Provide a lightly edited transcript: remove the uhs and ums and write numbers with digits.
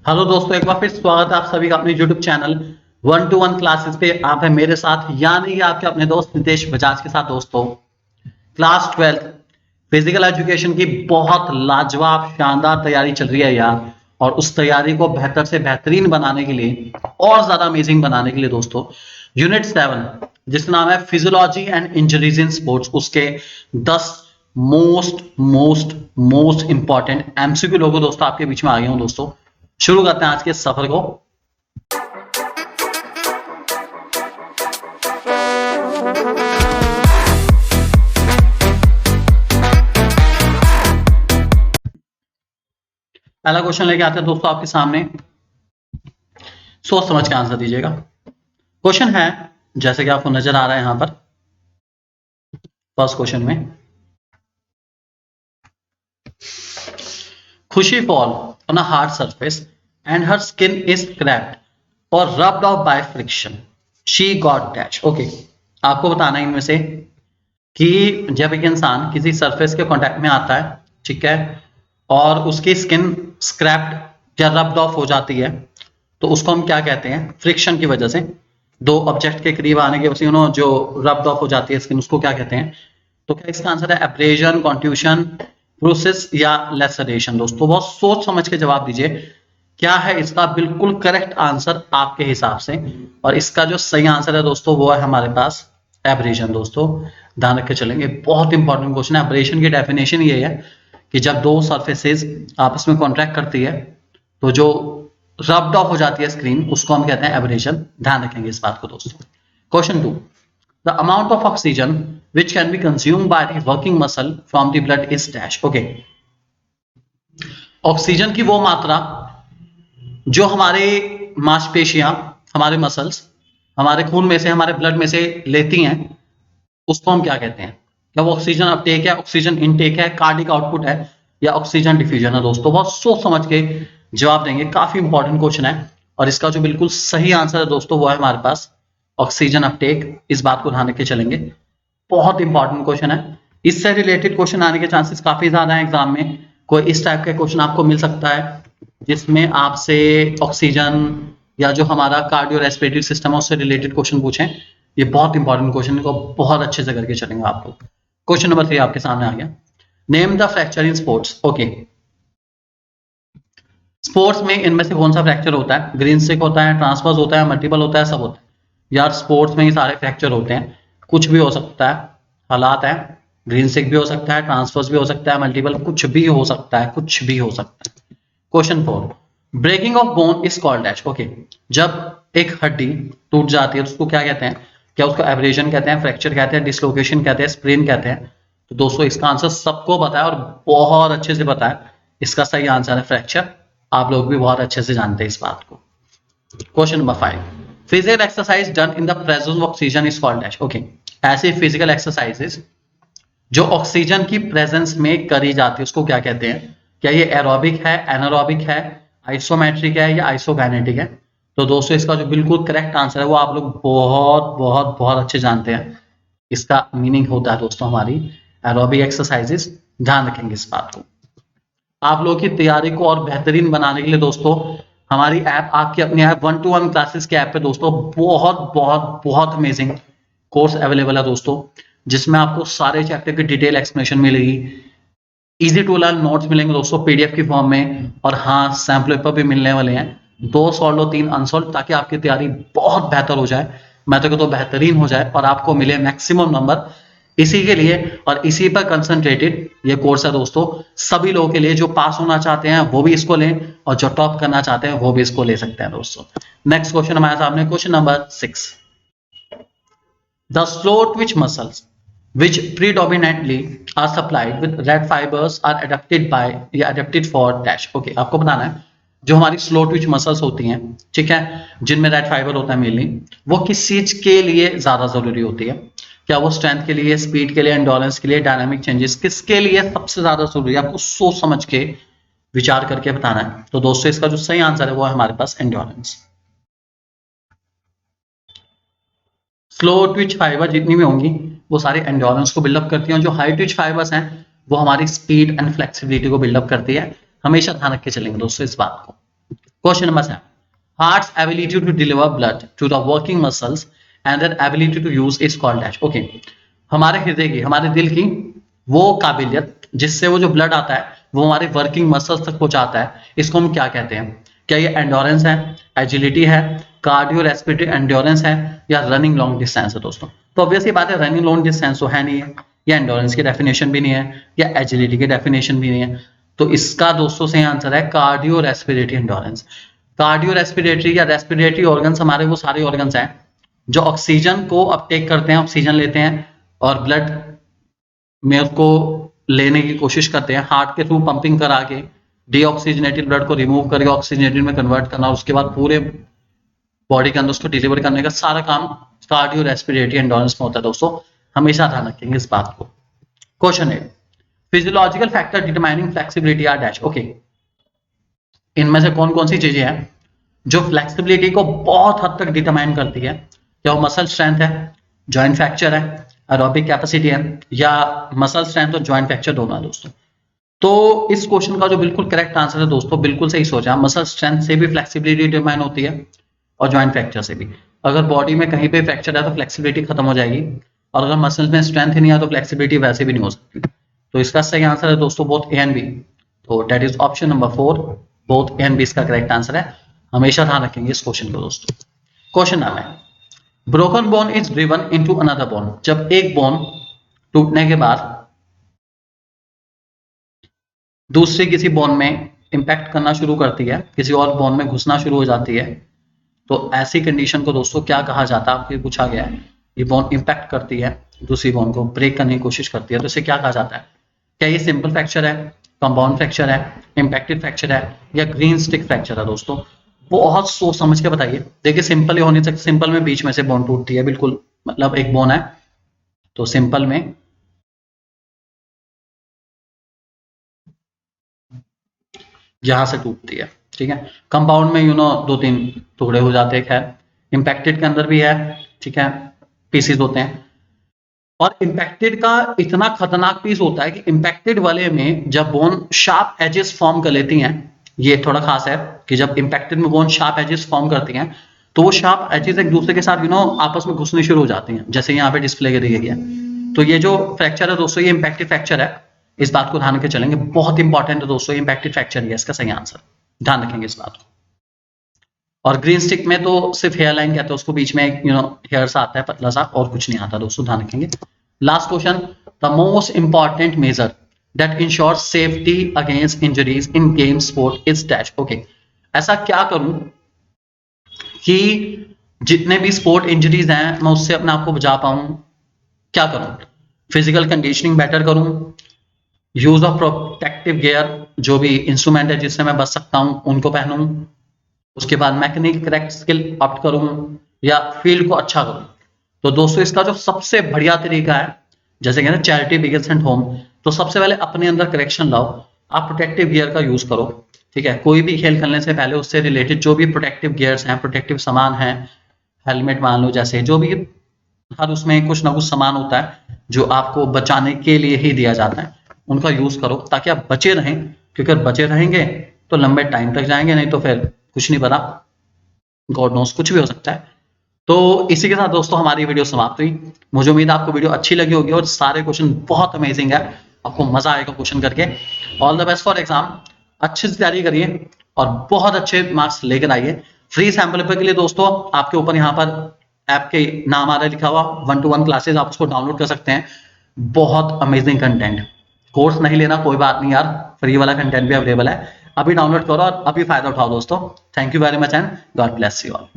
Hello दोस्तों, एक बार फिर स्वागत है आप सभी का अपने YouTube चैनल 1-to-1 क्लासेस पे। आप है मेरे साथ यानी आपके अपने दोस्त नितेश बजाज के साथ। दोस्तों, क्लास 12 फिजिकल एजुकेशन की बहुत लाजवाब शानदार तैयारी चल रही है यार। और उस तैयारी को बेहतर से बेहतरीन बनाने के लिए और ज्यादा अमेजिंग बनाने के लिए दोस्तों, यूनिट 7 जिसका नाम है physiology and injuries in sports, उसके 10 most most most important MCQ लोगों दोस्तों आपके बीच में आ गए हूं। दोस्तों, शुरू करते हैं आज के सफर को। पहला क्वेश्चन लेके आते हैं दोस्तों आपके सामने, सोच समझ के आंसर दीजिएगा। क्वेश्चन है जैसे कि आपको नजर आ रहा है यहां पर फर्स्ट क्वेश्चन में, Khushi fall on a hard surface and her skin is cracked और rubbed off by friction, she got dash. Okay, आपको बताना है इनमें से कि जब एक इंसान किसी सरफेस के कांटेक्ट में आता है, ठीक है, और उसकी स्किन स्क्रैप्ड या रब्ड ऑफ हो जाती है, तो उसको हम क्या कहते हैं? फ्रिक्शन की वजह से दो ऑब्जेक्ट के करीब आने की वजह से जो रब्ड ऑफ हो जाती है स्किन, उसको क्या कहते हैं? तो क्या इसका आंसर है एब्रेजन, कॉन्ट्यूशन, प्रोसेस या लेसरेशन? दोस्तों, बहुत सोच समझ के जवाब दीजिए, क्या है इसका बिल्कुल करेक्ट आंसर आपके हिसाब से। और इसका जो सही आंसर है दोस्तों वो है हमारे पास एब्रेजन। दोस्तों, ध्यान रख के चलेंगे, बहुत इंपॉर्टेंट क्वेश्चन है। एब्रेजन की डेफिनेशन ये है कि जब दो सरफेसेस आपस में कॉन्ट्रैक्ट करती है तो जो रब्ड ऑफ हो जाती है स्क्रीन, उसको हम कहते हैं एब्रेजन। ध्यान रखेंगे इस बात को दोस्तों। Question 2, the amount of oxygen which can be consumed by the working muscle from the blood is dash। Okay, oxygen की वो मात्रा जो हमारे मांसपेशियां, हमारे मसल्स, हमारे खून में से, हमारे ब्लड में से लेती हैं, उसको हम क्या कहते हैं? क्या वो ऑक्सीजन अपटेक है, ऑक्सीजन इनटेक है, कार्डिक आउटपुट है, या ऑक्सीजन डिफ्यूजन है? दोस्तों, बहुत सोच समझ के जवाब देंगे, काफी इंपॉर्टेंट क्वेश्चन है। और इसका जो बिल्कुल सही आंसर है दोस्तों वो है हमारे पास ऑक्सीजन अपटेक। इस बात को ध्यान रख के चलेंगे, बहुत इंपॉर्टेंट क्वेश्चन है। इससे रिलेटेड क्वेश्चन आने के चांसेस काफी ज्यादा है एग्जाम में। कोई इस टाइप का क्वेश्चन आपको मिल सकता है जिसमें आपसे ऑक्सीजन या जो हमारा कार्डियो रेस्पिरेटरी सिस्टम है उससे रिलेटेड क्वेश्चन पूछें। ये बहुत इंपॉर्टेंट क्वेश्चन को बहुत अच्छे से करके चलेंगे आप लोग। क्वेश्चन नंबर 3 आपके सामने आ गया, name the fracture in sports. Okay, sports में इनमें से कौन सा फ्रैक्चर होता है? ग्रीन स्टिक होता है, ट्रांसवर्स होता है, मल्टीपल होता है, सब होता है। यार, स्पोर्ट्स में ये सारे फ्रैक्चर होते हैं, कुछ भी हो सकता है, हालात है। ग्रीन स्टिक भी हो सकता है, ट्रांसवर्स भी हो सकता है, मल्टीपल कुछ भी हो सकता है, कुछ भी हो सकता है। Question 4, breaking of bone is called dash. Okay, जब एक हड्डी टूट जाती है तो उसको क्या कहते हैं? क्या उसको एब्रेजन कहते हैं, फ्रैक्चर कहते हैं, डिसलोकेशन कहते हैं, स्प्रेन कहते हैं? तो दोस्तों, इसका आंसर सबको पता है और बहुत अच्छे से पता है। इसका सही आंसर है फ्रैक्चर। आप लोग भी बहुत अच्छे से जानते हैं इस बात को। Question number 5, physical exercise done in the presence of oxygen is called dash. Okay, ऐसे फिजिकल एक्सरसाइजेस जो ऑक्सीजन की प्रेजेंस में करी जाती है उसको क्या कहते हैं? क्या ये एरोबिक है, एनारोबिक है, आइसोमेट्रिक है या आइसोकाइनेटिक है? तो दोस्तों, इसका जो बिल्कुल करेक्ट आंसर है वो आप लोग बहुत बहुत बहुत अच्छे जानते हैं। इसका मीनिंग होता है दोस्तों हमारी एरोबिक एक्सरसाइजेस। ध्यान रखेंगे इस बात को। आप लोगों की तैयारी को और बेहतरीन बनाने के लिए दोस्तों, हमारी ऐप, आपकी अपनी ऐप 1-to-1 क्लासेस के ऐप पे दोस्तों बहुत बहुत बहुत अमेजिंग कोर्स अवेलेबल है दोस्तों, जिसमें आपको सारे चैप्टर की डिटेल एक्सप्लेनेशन मिलेगी, इजी टू लर्न नोट्स मिलेंगे दोस्तों पीडीएफ की फॉर्म में, और हाँ, सैम्पल पेपर भी मिलने वाले हैं, 2 सॉल्व और 3 अनसॉल्व, ताकि आपकी तैयारी बहुत बेहतर हो जाए, मैं तो कहता हूं बेहतरीन हो जाए, और आपको मिले मैक्सिमम नंबर। इसी के लिए और इसी पर कंसंट्रेटेड ये कोर्स है दोस्तों, सभी लोगों के लिए। जो पास होना चाहते हैं वो भी इसको लें, और जो टॉप करना चाहते हैं वो भी इसको ले सकते हैं दोस्तों। नेक्स्ट क्वेश्चन हमारे सामने, question number 6, the slow Twitch muscles which predominantly are supplied with red fibers are adapted by या adapted for dash। ओके, आपको बताना है जो हमारी स्लो ट्विच मसल्स होती हैं, ठीक है, जिनमें रेड फाइबर होता है मेनली, वो किस चीज के लिए ज्यादा जरूरी होती है? क्या वो स्ट्रेंथ के लिए, स्पीड के लिए, एंडोरेंस के लिए, डायनामिक चेंजेस, किसके लिए सबसे ज्यादा जरूरी है? आपको सोच समझ के विचार करके बताना है। तो दोस्तों, इसका जो सही आंसर है वो है हमारे पास एंडोरेंस। स्लो ट्विच फाइबर जितनी भी होंगी वो सारी एंडोरेंस को बिल्डअप करती हैं, जो हाई ट्विच फाइबर्स हैं वो हमारी स्पीड एंड फ्लेक्सिबिलिटी को बिल्डअप करती है। हमेशा ध्यान रख के चलेंगे दोस्तों इस बात को। Question number 7, heart's ability to deliver blood to the working muscles and their ability to use is called dash. Okay, हमारे हृदय की, हमारे दिल की वो काबिलियत जिससे वो जो ब्लड आता है वो हमारे वर्किंग मसल्स तक पहुंचाता है, इसको हम क्या कहते हैं? क्या ये एंडोरेंस है, एजिलिटी है, कार्डियो रेस्पिरेटरी एंडोरेंस है, या रनिंग लॉन्ग डिस्टेंस है दोस्तों? तो ऑब्वियसली बात है, रनिंग लॉन्ग डिस्टेंस तो है नहीं है, या एंडोरेंस की डेफिनेशन भी नहीं है, या एजिलिटी की डेफिनेशन भी नहीं है। तो इसका दोस्तों सही आंसर है cardio respiratory endurance. Cardio respiratory या रेस्पिरेटरी ऑर्गन्स हमारे वो सारे ऑर्गन्स हैं जो ऑक्सीजन को अपटेक करते हैं, ऑक्सीजन लेते हैं और ब्लड में उसको लेने की कोशिश करते हैं, हार्ट के थ्रू पंपिंग करा के डीऑक्सीजनेटेड ब्लड को रिमूव करके ऑक्सीजनेटेड में कन्वर्ट करना, उसके बाद पूरे बॉडी के अंदर उसको डिलीवर करने का सारा काम कार्डियो रेस्पिरेटरी एंडोरेंस में होता है दोस्तों, हमेशा ध्यान रखेंगे इस बात को। क्वेश्चन है, physiological factor determining flexibility are dash. Okay, इनमें से कौन कौन सी चीजें हैं जो फ्लेक्सिबिलिटी को बहुत हद तक डिटरमाइन करती है? क्या वो मसल स्ट्रेंथ है, जॉइंट फ्रैक्चर है, एरोबिक कैपेसिटी है, या मसल स्ट्रेंथ और जॉइंट फ्रैक्चर दोनों है दोस्तों? तो इस क्वेश्चन का जो बिल्कुल करेक्ट आंसर है दोस्तों, बिल्कुल सही सोचा, मसल स्ट्रेंथ से भी फ्लेक्सिबिलिटी डिटरमाइन होती है और जॉइंट फ्रैक्चर से भी। अगर बॉडी में कहीं पे फ्रैक्चर है तो फ्लेक्सिबिलिटी खत्म हो जाएगी, और अगर मसल में स्ट्रेंथ ही नहीं है तो फ्लेक्सिबिलिटी वैसे भी नहीं हो सकती। तो इसका सही आंसर है दोस्तों बोथ ए एंड बी। तो that is option number 4, both A and B इसका करेक्ट आंसर है, हमेशा ध्यान रखेंगे इस क्वेश्चन को दोस्तों। क्वेश्चन नंबर है, broken bone is driven into another bone. जब एक बोन टूटने के बाद दूसरे किसी बोन में इंपैक्ट करना शुरू करती है, किसी और बोन में घुसना शुरू हो जाती है, तो ऐसी कंडीशन को दोस्तों क्या कहा जाता है? आपको पूछा गया है, ये बोन इंपैक्ट करती है, दूसरी बोन को ब्रेक करने की कोशिश करती है, तो इसे क्या कहा जाता है? क्या ये सिंपल फ्रैक्चर है, कंपाउंड फ्रैक्चर है, इंपैक्टेड फ्रैक्चर है, या ग्रीन स्टिक फ्रैक्चर है दोस्तों? बहुत सोच समझ के बताइए। देखिए, सिंपल ही होनी चाहिए, सिंपल में बीच में से बोन टूटती है, बिल्कुल मतलब एक बोन है तो सिंपल में यहां से टूटती है, ठीक है। कंपाउंड में दो तीन टुकड़े हो जाते हैं, खैर इंपैक्टेड के अंदर भी है, ठीक है, पीसेस होते हैं। और इंपैक्टेड का इतना खतरनाक पीस होता है कि इंपैक्टेड वाले में जब बोन शार्प एजेस फॉर्म कर लेती हैं, ये थोड़ा खास है कि जब इंपैक्टेड में बोन शार्प एजेस फॉर्म करती हैं तो वो शार्प एजेस एक दूसरे के साथ आपस में घुसनी शुरू हो जाती हैं, जैसे यहाँ पे डिस्प्ले करी गई है। तो ये जो फ्रैक्चर है दोस्तों, ये इंपैक्टेड फ्रैक्चर है, इस बात को ध्यान के चलेंगे, बहुत इंपॉर्टेंट है दोस्तों, इंपैक्टेड फ्रैक्चर है इसका सही आंसर, ध्यान रखेंगे इस बात को। और ग्रीन स्टिक में तो सिर्फ हेयर लाइन कहते हैं उसको, बीच में एक हेयर्स आता है पतला सा, और कुछ नहीं आता दोस्तों, ध्यान रखेंगे। Last question, the most important measure that ensure safety against injuries in game sport is dash. Okay, ऐसा क्या करूं कि जितने भी स्पोर्ट इंजरीज हैं मैं उससे अपने आप को बचा पाऊं? क्या करूं? फिजिकल कंडीशनिंग बेटर करूं, यूज ऑफ प्रोटेक्टिव गियर, जो भी इंस्ट्रूमेंट है जिससे मैं बच सकता हूं उनको पहनूं, उसके बाद मैकेनिक करेक्ट स्किल ऑप्ट करूं, या फील्ड को अच्छा करूं? तो दोस्तों इसका जो सबसे बढ़िया तरीका है, जैसे कहते हैं चैरिटी बिगिंस एट होम, तो सबसे पहले अपने अंदर करेक्शन लाओ, आप प्रोटेक्टिव गियर का यूज करो, ठीक है। कोई भी खेल खेलने से पहले उससे रिलेटेड जो भी प्रोटेक्टिव गियर्स हैं, प्रोटेक्टिव सामान है, हेलमेट मान लो, जैसे जो भी हर उसमें कुछ ना कुछ सामान होता है जो आपको बचाने के लिए ही दिया जाता है, उनका यूज करो ताकि आप बचे रहें, क्योंकि अगर बचे रहेंगे तो लंबे टाइम तक जाएंगे, नहीं तो फिर कुछ नहीं पता, गॉड नोस कुछ भी हो सकता है। तो इसी के साथ दोस्तों हमारी वीडियो समाप्त हुई। मुझे उम्मीद है आपको वीडियो अच्छी लगी होगी और सारे क्वेश्चन बहुत अमेजिंग है, आपको मजा आएगा क्वेश्चन करके। All the best for exam, अच्छे से तैयारी करिए और बहुत अच्छे मार्क्स लेकर आइए। फ्री सैम्पल पेपर के लिए दोस्तों आपके ऊपर यहाँ पर ऐप के नाम आ रहा है लिखा हुआ 1-to-1 क्लासेस, आप उसको डाउनलोड कर सकते हैं, बहुत अमेजिंग कंटेंट। कोर्स नहीं लेना कोई बात नहीं यार, फ्री वाला कंटेंट भी अवेलेबल है, अभी डाउनलोड करो और अभी फायदा उठाओ दोस्तों। Thank you very much and God bless you all.